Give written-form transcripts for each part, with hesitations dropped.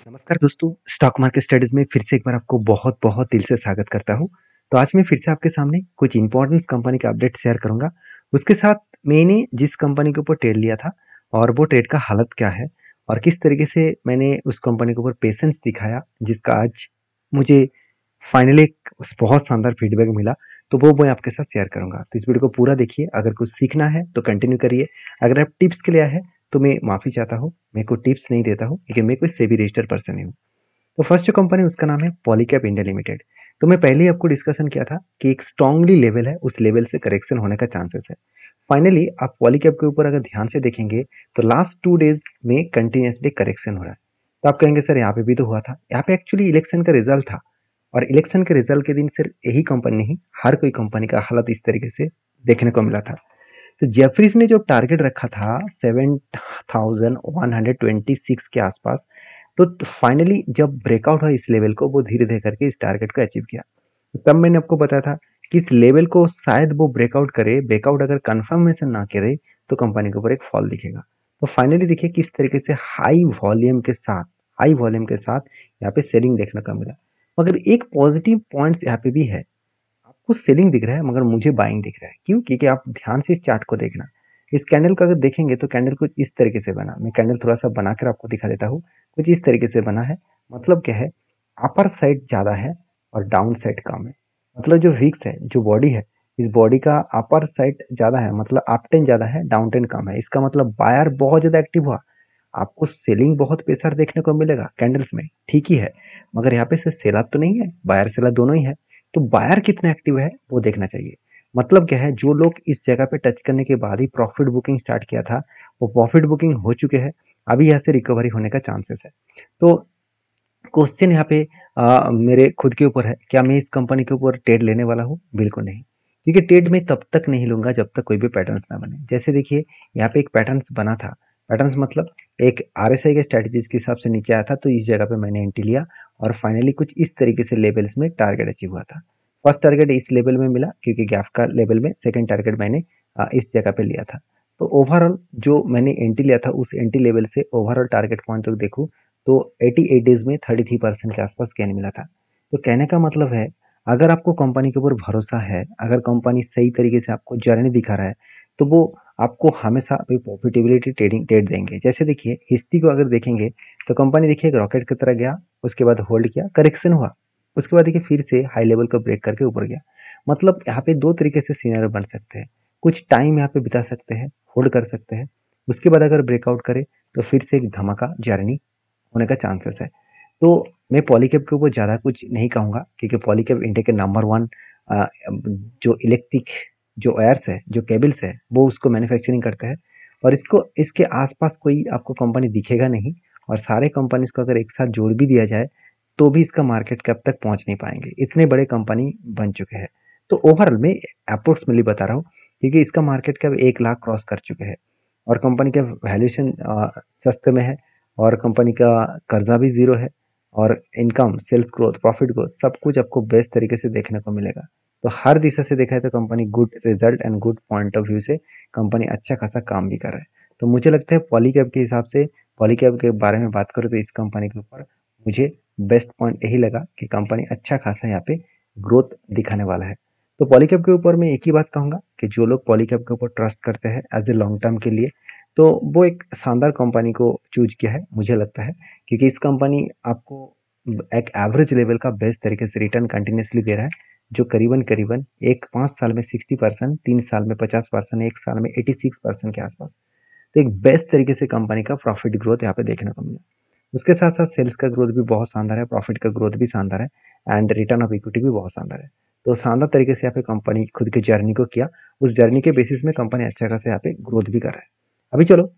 नमस्कार दोस्तों, stock market studies में फिर से एक बार आपको बहुत-बहुत दिल से स्वागत करता हूँ। तो आज मैं फिर से आपके सामने कुछ इम्पोर्टेंट कंपनी का अपडेट शेयर करूँगा। उसके साथ मैंने जिस कंपनी के ऊपर ट्रेड लिया था और वो ट्रेड का हालत क्या है और किस तरीके से मैंने उस कंपनी के ऊपर पेशेंस दिखाया, जिसका आज मुझे फाइनली एक बहुत शानदार फीडबैक मिला, तो वो मैं आपके साथ शेयर करूँगा। तो इस वीडियो को पूरा देखिए, अगर कुछ सीखना है तो कंटिन्यू करिए। अगर आप टिप्स के लिए आए हैं तो मैं माफ़ी चाहता हूँ, मैं कोई टिप्स नहीं देता हूँ क्योंकि मैं कोई सेबी रजिस्टर्ड पर्सन नहीं हूँ। तो फर्स्ट जो कंपनी उसका नाम है पॉलीकैब इंडिया लिमिटेड। तो मैं पहले ही आपको डिस्कशन किया था कि एक स्ट्रांगली लेवल है, उस लेवल से करेक्शन होने का चांसेस है। फाइनली आप पॉलीकैब के ऊपर अगर ध्यान से देखेंगे तो लास्ट 2 डेज में कंटिन्यूअसली करेक्शन हो रहा है। तो आप कहेंगे सर यहाँ पे भी तो हुआ था। यहाँ पे एक्चुअली इलेक्शन का रिजल्ट था और इलेक्शन के रिजल्ट के दिन सिर्फ यही कंपनी नहीं, हर कोई कंपनी का हालत इस तरीके से देखने को मिला था। तो जेफरीज ने जो टारगेट रखा था 7126 के आसपास, तो फाइनली जब ब्रेकआउट हुआ इस लेवल को, वो धीरे धीरे करके इस टारगेट को अचीव किया। तो तब मैंने आपको बताया था कि इस लेवल को शायद वो ब्रेकआउट करे, ब्रेकआउट अगर कंफर्मेशन ना करे तो कंपनी के ऊपर एक फॉल दिखेगा। तो फाइनली देखिए किस तरीके से हाई वॉल्यूम के साथ यहाँ पे सेलिंग देखने को मिला। मगर एक पॉजिटिव पॉइंट्स यहाँ पे भी है, आपको सेलिंग दिख रहा है मगर मुझे बाइंग दिख रहा है। क्यों? क्योंकि आप ध्यान से इस चार्ट को देखना। इस कैंडल को अगर देखेंगे तो कैंडल कुछ इस तरीके से बना। मैं कैंडल थोड़ा सा बनाकर आपको दिखा देता हूँ। कुछ इस तरीके से बना है। मतलब क्या है, अपर साइड ज़्यादा है और डाउन साइड कम है। मतलब जो विक्स है, जो बॉडी है, इस बॉडी का अपर साइड ज़्यादा है, मतलब अप टेन ज़्यादा है, डाउन टेन कम है। इसका मतलब बायर बहुत ज़्यादा एक्टिव हुआ, आपको सेलिंग बहुत प्रेशर देखने को मिलेगा कैंडल्स में, ठीक ही है। मगर यहाँ पे से सेल अप तो नहीं है, बायर सेलर दोनों ही है। तो बायर कितना एक्टिव है वो देखना चाहिए। मतलब क्या है, जो लोग इस जगह पे टच करने के बाद ही प्रॉफिट बुकिंग स्टार्ट किया था, वो प्रॉफिट बुकिंग हो चुके हैं। अभी यहाँ से रिकवरी होने का चांसेस है। तो क्वेश्चन यहाँ पे मेरे खुद के ऊपर है, क्या मैं इस कंपनी के ऊपर ट्रेड लेने वाला हूँ? बिल्कुल नहीं। क्योंकि ट्रेड में तब तक नहीं लूंगा जब तक कोई भी पैटर्न्स ना बने। जैसे देखिए यहाँ पे एक पैटर्न्स बना था। पैटर्न्स मतलब एक आरएसआई के स्ट्रेटजीज के हिसाब से नीचे आया था, तो इस जगह पे मैंने एंट्री लिया और फाइनली कुछ इस तरीके से लेवल्स में टारगेट अचीव हुआ था। फर्स्ट टारगेट इस लेवल में मिला क्योंकि गैप का लेवल में, सेकेंड टारगेट मैंने इस जगह पे लिया था। तो ओवरऑल जो मैंने एंट्री लिया था उस एंट्री लेवल से ओवरऑल टारगेट पॉइंट तक देखूँ तो 88 डेज में 33% के आसपास गेन मिला था। तो कहने का मतलब है, अगर आपको कंपनी के ऊपर भरोसा है, अगर कंपनी सही तरीके से आपको जर्नी दिखा रहा है, तो वो आपको हमेशा अभी प्रॉफिटेबिलिटी ट्रेडिंग ट्रेड देंगे। जैसे देखिए हिस्ट्री को अगर देखेंगे तो कंपनी देखिए एक रॉकेट की तरह गया, उसके बाद होल्ड किया, करेक्शन हुआ, उसके बाद देखिए फिर से हाई लेवल को ब्रेक करके ऊपर गया। मतलब यहाँ पे दो तरीके से सीनर बन सकते हैं। कुछ टाइम यहाँ पे बिता सकते हैं, होल्ड कर सकते हैं, उसके बाद अगर ब्रेकआउट करे तो फिर से एक धमाका जर्नी होने का चांसेस है। तो मैं पॉलीकैब के ऊपर ज़्यादा कुछ नहीं कहूँगा क्योंकि पॉलीकैब इंडिया के नंबर वन जो इलेक्ट्रिक जो वायर्स है, जो केबल्स है, वो उसको मैन्युफैक्चरिंग करता है और इसको इसके आसपास कोई आपको कंपनी दिखेगा नहीं। और सारे कंपनीज को अगर एक साथ जोड़ भी दिया जाए तो भी इसका मार्केट कैप तक पहुंच नहीं पाएंगे, इतने बड़े कंपनी बन चुके हैं। तो ओवरऑल में अप्रोक्सीमेटली बता रहा हूँ क्योंकि इसका मार्केट कैप 1 लाख क्रॉस कर चुके हैं और कंपनी का वैल्यूएशन सस्ते में है और कंपनी का कर्जा भी ज़ीरो है और income, sales growth, profit growth सब कुछ आपको बेस्ट तरीके से देखने को मिलेगा। तो हर दिशा से देखा है तो company good result and good point of view से कंपनी अच्छा खासा काम भी कर रहा है। तो मुझे लगता है पॉलीकैब के हिसाब से, पॉलीकैब के बारे में बात करूँ तो इस कंपनी के ऊपर मुझे बेस्ट पॉइंट यही लगा कि कंपनी अच्छा खासा यहाँ पे ग्रोथ दिखाने वाला है। तो पॉलीकैब के ऊपर मैं एक ही बात कहूँगा कि जो लोग पॉलीकैब के ऊपर ट्रस्ट करते हैं एज ए लॉन्ग टर्म के लिए, तो वो एक शानदार कंपनी को चूज किया है मुझे लगता है। क्योंकि इस कंपनी आपको एक एवरेज लेवल का बेस्ट तरीके से रिटर्न कंटिन्यूसली दे रहा है, जो करीबन करीबन एक 5 साल में 60%, 3 साल में 50%, 1 साल में 86% के आसपास। तो एक बेस्ट तरीके से कंपनी का प्रॉफिट ग्रोथ यहाँ पे देखने को मिला। उसके साथ साथ सेल्स का ग्रोथ भी बहुत शानदार है, प्रॉफिट का ग्रोथ भी शानदार है एंड रिटर्न ऑफ इक्विटी भी बहुत शानदार है। तो शानदार तरीके से यहाँ पे कंपनी खुद की जर्नी को किया, उस जर्नी के बेसिस में कंपनी अच्छा खासा यहाँ पे ग्रोथ भी कर रहा है। अभी चलो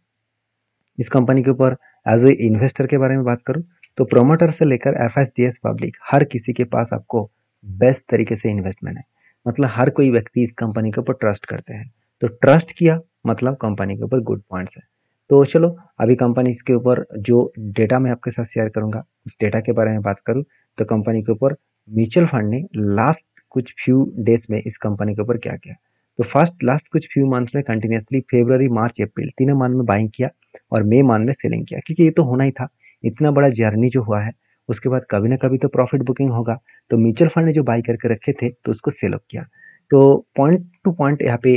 इस कंपनी के ऊपर एज ए इन्वेस्टर के बारे में बात करूं तो प्रोमोटर से लेकर एफएसडीएस पब्लिक हर किसी के पास आपको बेस्ट तरीके से इन्वेस्टमेंट है। मतलब हर कोई व्यक्ति इस कंपनी के ऊपर ट्रस्ट करते हैं। तो ट्रस्ट किया मतलब कंपनी के ऊपर गुड पॉइंट्स है। तो चलो अभी कंपनी के ऊपर जो डेटा मैं आपके साथ शेयर करूंगा उस डेटा के बारे में बात करूं तो कंपनी के ऊपर म्यूचुअल फंड ने लास्ट कुछ फ्यू डेज में इस कंपनी के ऊपर क्या किया। तो फर्स्ट लास्ट कुछ फ्यू मंथ्स में कंटिन्यूसली फरवरी, मार्च, अप्रैल तीनों मंथ में बाइंग किया और मई मंथ में सेलिंग किया, क्योंकि ये तो होना ही था इतना बड़ा जर्नी जो हुआ है, उसके बाद कभी ना कभी तो प्रॉफिट बुकिंग होगा। तो म्यूचुअल फंड ने जो बाई करके रखे थे तो उसको सेल ऑफ किया। तो पॉइंट टू पॉइंट यहाँ पे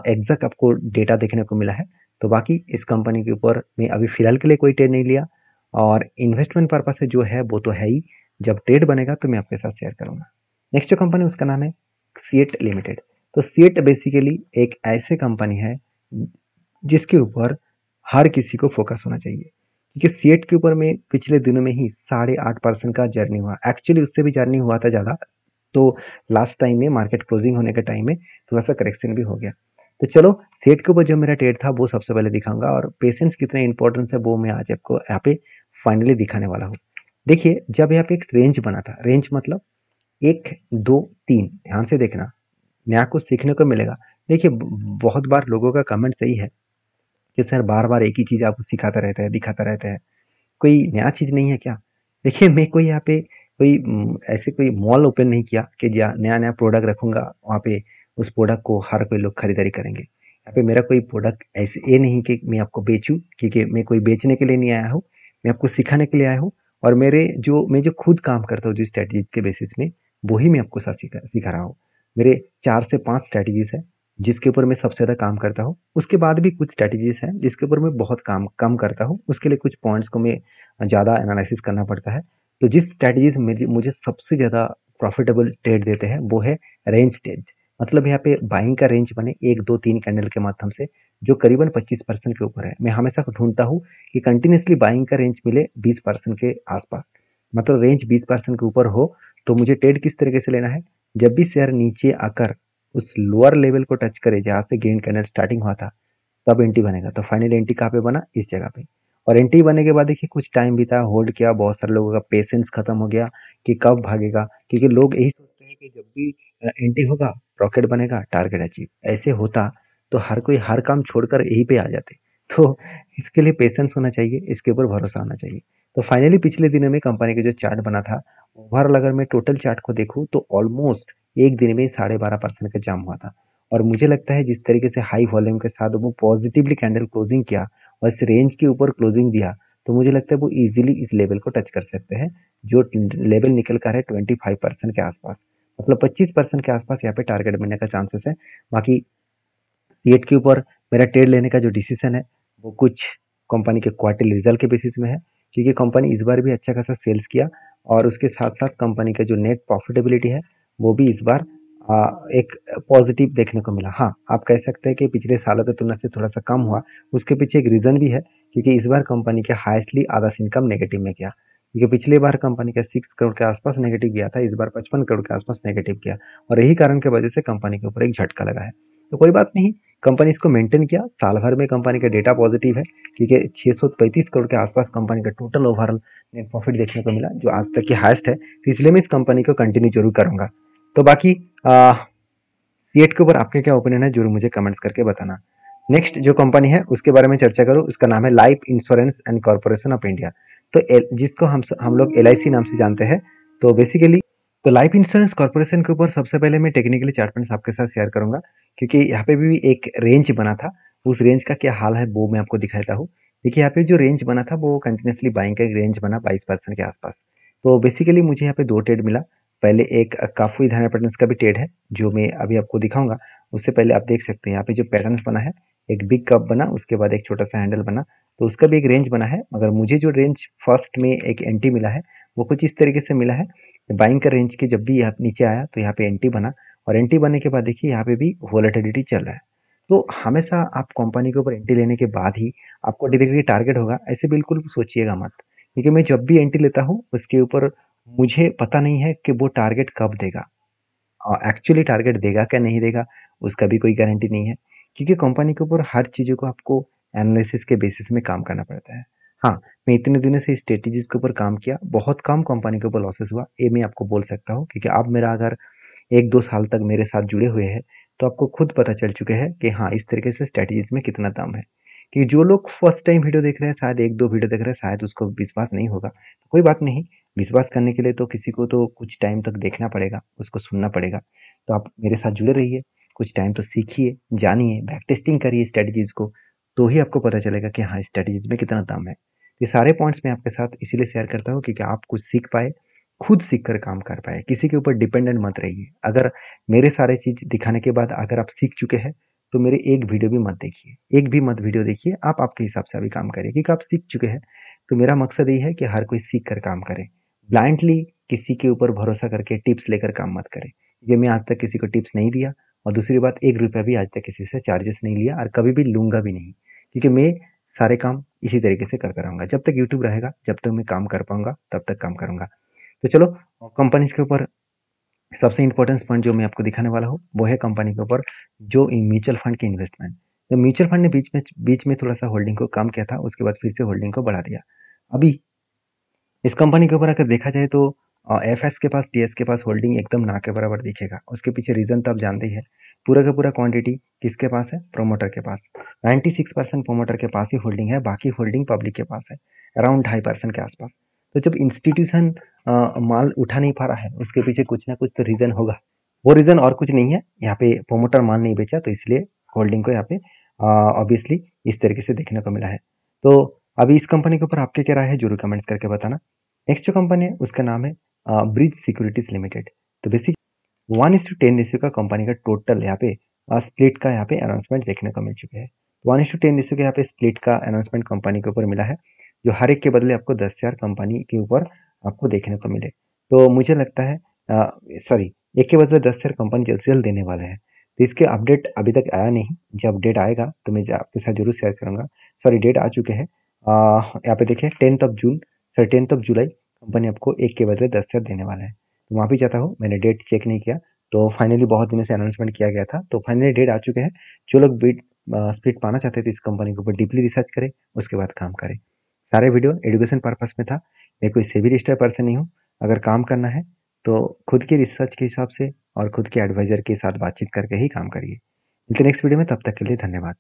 एग्जैक्ट आपको डेटा देखने को मिला है। तो बाकी इस कंपनी के ऊपर मैं अभी फिलहाल के लिए कोई ट्रेड नहीं लिया, और इन्वेस्टमेंट पर्पज से जो है वो तो है ही, जब ट्रेड बनेगा तो मैं आपके साथ शेयर करूंगा। नेक्स्ट जो कंपनी उसका नाम है सीएट लिमिटेड। तो सीएट बेसिकली एक ऐसे कंपनी है जिसके ऊपर हर किसी को फोकस होना चाहिए, क्योंकि सीएट के ऊपर में पिछले दिनों में ही 8.5% का जर्नी हुआ, एक्चुअली उससे भी जर्नी हुआ था ज़्यादा। तो लास्ट टाइम में मार्केट क्लोजिंग होने के टाइम में थोड़ा सा करेक्शन भी हो गया। तो चलो सीएट के ऊपर जो मेरा ट्रेड था वो सबसे पहले दिखाऊंगा, और पेशेंस कितना इंपॉर्टेंस है वो मैं आज आपको यहाँ पे फाइनली दिखाने वाला हूँ। देखिए, जब यहाँ पे एक रेंज बना था, रेंज मतलब 1 2 3, ध्यान से देखना, नया कुछ सीखने को मिलेगा। देखिए, बहुत बार लोगों का कमेंट सही है कि सर बार बार एक ही चीज़ आपको सिखाता रहता है, दिखाता रहता है, कोई नया चीज़ नहीं है क्या? देखिए, मैं कोई यहाँ पे कोई ऐसे कोई मॉल ओपन नहीं किया कि जहाँ नया नया प्रोडक्ट रखूंगा, वहाँ पे उस प्रोडक्ट को हर कोई लोग खरीदारी करेंगे। यहाँ पे मेरा कोई प्रोडक्ट ऐसे ये नहीं कि मैं आपको बेचूं, क्योंकि मैं कोई बेचने के लिए नहीं आया हूँ, मैं आपको सिखाने के लिए आया हूँ। और मैं जो खुद काम करता हूँ जिस स्ट्रेटजीज के बेसिस में, वही मैं आपको साथ सिखा रहा हूँ। मेरे 4 से 5 स्ट्रेटजीज है जिसके ऊपर मैं सबसे ज़्यादा काम करता हूँ। उसके बाद भी कुछ स्ट्रेटजीज हैं जिसके ऊपर मैं बहुत काम कम करता हूँ, उसके लिए कुछ पॉइंट्स को मैं ज़्यादा एनालिसिस करना पड़ता है। तो जिस स्ट्रेटजीज मुझे सबसे ज़्यादा प्रॉफिटेबल ट्रेड देते हैं वो है रेंज ट्रेड। मतलब यहाँ पे बाइंग का रेंज बने 1 2 3 कैंडल के माध्यम से, जो करीबन 25% के ऊपर है। मैं हमेशा ढूंढता हूँ कि कंटिन्यूसली बाइंग का रेंज मिले 20% के आसपास, मतलब रेंज 20% के ऊपर हो। तो मुझे ट्रेड किस तरीके से लेना है, जब भी शेयर नीचे आकर उस लोअर लेवल को टच करे जहाँ से ग्रीन कैंडल स्टार्टिंग हुआ था, तब एंट्री बनेगा। तो फाइनल एंट्री कहाँ पे बना, इस जगह पे। और एंट्री बनने के बाद देखिए कुछ टाइम बीता, होल्ड किया, बहुत सारे लोगों का पेशेंस खत्म हो गया कि कब भागेगा, क्योंकि लोग यही सोचते हैं कि जब भी एंट्री होगा प्रॉफिट बनेगा, टारगेट अचीव। ऐसे होता तो हर कोई हर काम छोड़कर यहीं पे आ जाते। तो इसके लिए पेशेंस होना चाहिए, इसके ऊपर भरोसा होना चाहिए। तो फाइनली पिछले दिनों में कंपनी का जो चार्ट बना था, ओवरऑल अगर मैं टोटल चार्ट को देखूँ तो ऑलमोस्ट एक दिन में 12.5% का जाम हुआ था। और मुझे लगता है जिस तरीके से हाई वॉल्यूम के साथ वो पॉजिटिवली कैंडल क्लोजिंग किया और इस रेंज के ऊपर क्लोजिंग दिया, तो मुझे लगता है वो इजीली इस लेवल को टच कर सकते हैं, जो लेवल निकल कर है 25% के आसपास, मतलब 25% के आसपास यहाँ पे टारगेट बनने का चांसेस है। बाकी सीएट के ऊपर मेरा ट्रेड लेने का जो डिसीजन है वो कुछ कंपनी के क्वार्टरली रिजल्ट के बेसिस में है, क्योंकि कंपनी इस बार भी अच्छा खासा सेल्स किया, और उसके साथ साथ कंपनी का जो नेट प्रॉफिटेबिलिटी है वो भी इस बार एक पॉजिटिव देखने को मिला। हाँ, आप कह सकते हैं कि पिछले सालों की तुलना से थोड़ा सा कम हुआ, उसके पीछे एक रीज़न भी है, क्योंकि इस बार कंपनी के हाईएस्टली आधा इनकम नेगेटिव में गया, क्योंकि पिछले बार कंपनी का 6 करोड़ के आसपास नेगेटिव गया था, इस बार 55 करोड़ के आसपास नेगेटिव गया, और यही कारण की वजह से कंपनी के ऊपर एक झटका लगा है। तो कोई बात नहीं, कंपनी इसको मेंटेन किया, साल भर में कंपनी का डेटा पॉजिटिव है, क्योंकि 635 करोड़ के आसपास कंपनी का टोटल ओवरऑल नेट प्रॉफिट देखने को मिला, जो आज तक की हाईएस्ट है। तो इसलिए मैं इस कंपनी को कंटिन्यू जरूर करूंगा। तो बाकी सीएट के ऊपर आपके क्या ओपिनियन है, जरूर मुझे कमेंट्स करके बताना। नेक्स्ट जो कंपनी है उसके बारे में चर्चा करूँ, उसका नाम है life insurance and corporation of India. तो जिसको हम लोग LIC नाम से जानते हैं। तो बेसिकली तो लाइफ इंश्योरेंस कॉर्पोरेशन के ऊपर सबसे पहले मैं टेक्निकली चार्ट पॉइंट्स आपके साथ शेयर करूंगा, क्योंकि यहाँ पे भी एक रेंज बना था, उस रेंज का क्या हाल है वो मैं आपको दिखाता हूँ। देखिए, यहाँ पे जो रेंज बना था वो कंटिन्यूसली बाइंग का एक रेंज बना 22% के आसपास। तो बेसिकली मुझे यहाँ पे 2 ट्रेड मिला। पहले एक काफी धारणा पैटर्न्स का भी ट्रेड है जो मैं अभी आपको दिखाऊंगा। उससे पहले आप देख सकते हैं यहाँ पे जो पैटर्न बना है, एक बिग कप बना, उसके बाद एक छोटा सा हैंडल बना, तो उसका भी एक रेंज बना है। मगर मुझे जो रेंज फर्स्ट में एक एंट्री मिला है वो कुछ इस तरीके से मिला है। बाइंग का रेंज के जब भी यहाँ नीचे आया तो यहाँ पे एंट्री बना, और एंट्री बनने के बाद देखिए यहाँ पे भी वोलेटिलिटी चल रहा है। तो हमेशा आप कंपनी के ऊपर एंट्री लेने के बाद ही आपको डायरेक्टली टारगेट होगा, ऐसे बिल्कुल सोचिएगा मत, क्योंकि मैं जब भी एंट्री लेता हूँ उसके ऊपर मुझे पता नहीं है कि वो टारगेट कब देगा, एक्चुअली टारगेट देगा क्या नहीं देगा उसका भी कोई गारंटी नहीं है, क्योंकि कंपनी के ऊपर हर चीज़ों को आपको एनालिसिस के बेसिस में काम करना पड़ता है। हाँ, मैं इतने दिनों से स्ट्रेटेजीज के ऊपर काम किया, बहुत कम कंपनी के ऊपर लॉसेस हुआ, ये मैं आपको बोल सकता हूँ, क्योंकि आप मेरा अगर 1 2 साल तक मेरे साथ जुड़े हुए हैं तो आपको खुद पता चल चुके हैं कि हाँ इस तरीके से स्ट्रेटेजीज में कितना दम है। कि जो लोग फर्स्ट टाइम वीडियो देख रहे हैं, शायद 1 2 वीडियो देख रहे हैं, शायद उसको विश्वास नहीं होगा, तो कोई बात नहीं। विश्वास करने के लिए तो किसी को तो कुछ टाइम तक देखना पड़ेगा, उसको सुनना पड़ेगा। तो आप मेरे साथ जुड़े रहिए, कुछ टाइम तो सीखिए, जानिए, बैक टेस्टिंग करिए स्ट्रेटजीज को, तो ही आपको पता चलेगा कि हाँ स्ट्रेटजीज में कितना दम है। ये सारे पॉइंट्स मैं आपके साथ इसीलिए शेयर करता हूँ क्योंकि आप कुछ सीख पाए, खुद सीख कर काम कर पाए, किसी के ऊपर डिपेंडेंट मत रहिए। अगर मेरे सारे चीज़ दिखाने के बाद अगर आप सीख चुके हैं तो मेरे एक वीडियो भी मत देखिए, एक भी मत वीडियो देखिए, आप आपके हिसाब से अभी काम करिए क्योंकि आप सीख चुके हैं। तो मेरा मकसद यही है कि हर कोई सीख कर काम करे, ब्लाइंडली किसी के ऊपर भरोसा करके टिप्स लेकर काम मत करे। ये मैं आज तक किसी को टिप्स नहीं दिया और दूसरी बात 1 रुपया भी आज तक किसी से चार्जेस नहीं लिया और कभी भी लूँगा भी नहीं क्योंकि मैं सारे काम इसी तरीके से करता रहूँगा। जब तक यूट्यूब रहेगा, जब तक मैं काम कर पाऊँगा, तब तक काम करूँगा। तो चलो कंपनीज़ के ऊपर सबसे इम्पोर्टेंट पॉइंट जो मैं आपको दिखाने वाला हूँ, वो है कंपनी के ऊपर जो म्यूचुअल फंड की इन्वेस्टमेंट। तो म्यूचुअल फंड ने बीच में थोड़ा-सा होल्डिंग को कम किया था, उसके बाद फिर से होल्डिंग को बढ़ा दिया। अभी इस कंपनी के ऊपर अगर देखा जाए तो एफएस के पास, टीएस के पास होल्डिंग एकदम ना के बराबर दिखेगा। उसके पीछे रीज़न तो आप जानते ही हैं। पूरा का पूरा क्वांटिटी किसके पास है? प्रोमोटर के पास। 96% प्रोमोटर के पास ही होल्डिंग है, बाकी होल्डिंग पब्लिक के पास है, अराउंड 2.5% के आसपास। तो जब इंस्टीट्यूशन माल उठा नहीं पा रहा है, उसके पीछे कुछ ना कुछ तो रीज़न होगा। वो रीज़न और कुछ नहीं है, यहाँ पे प्रोमोटर माल नहीं बेचा तो इसलिए होल्डिंग को यहाँ पे ऑब्वियसली इस तरीके से देखने को मिला है। तो अभी इस कंपनी के ऊपर आपकी क्या राय है? ज़रूर कमेंट्स करके बताना। नेक्स्ट जो कंपनी है उसका नाम है ब्रिज सिक्योरिटीज लिमिटेड। तो बेसिक 1:10 रेशियो का कंपनी का टोटल यहाँ पे स्प्लिट का यहाँ पे अनाउंसमेंट देखने को मिल चुके हैं। 1:10 रेशियो के यहाँ पे स्प्लिट का अनाउंसमेंट कंपनी के ऊपर मिला है, जो हर एक के बदले आपको 10,000 कंपनी के ऊपर आपको देखने को मिले। तो मुझे लगता है सॉरी, एक के बदले 10,000 कंपनी जल्द से जल्द देने वाले हैं। तो इसके अपडेट अभी तक आया नहीं, जब अपडेट आएगा तो मैं आपके साथ जरूर शेयर करूंगा। सॉरी, डेट आ चुके हैं। यहाँ पे देखिए 10th ऑफ जुलाई कंपनी आपको एक के बदले 10,000 देने वाला है। तो वहाँ भी जाता हूँ, मैंने डेट चेक नहीं किया, तो फाइनली बहुत दिनों से अनाउंसमेंट किया गया था, तो फाइनली डेट आ चुके हैं। जो लोग बिट स्प्लिट पाना चाहते थे इस कंपनी के ऊपर डीपली रिसर्च करें, उसके बाद काम करें। सारे वीडियो एजुकेशन पर्पस में था, मैं कोई सिविल रजिस्टर्ड पर्सन नहीं हूँ। अगर काम करना है तो खुद की रिसर्च के हिसाब से और खुद के एडवाइजर के साथ बातचीत करके ही काम करिए। मिलते नेक्स्ट वीडियो में, तब तक के लिए धन्यवाद।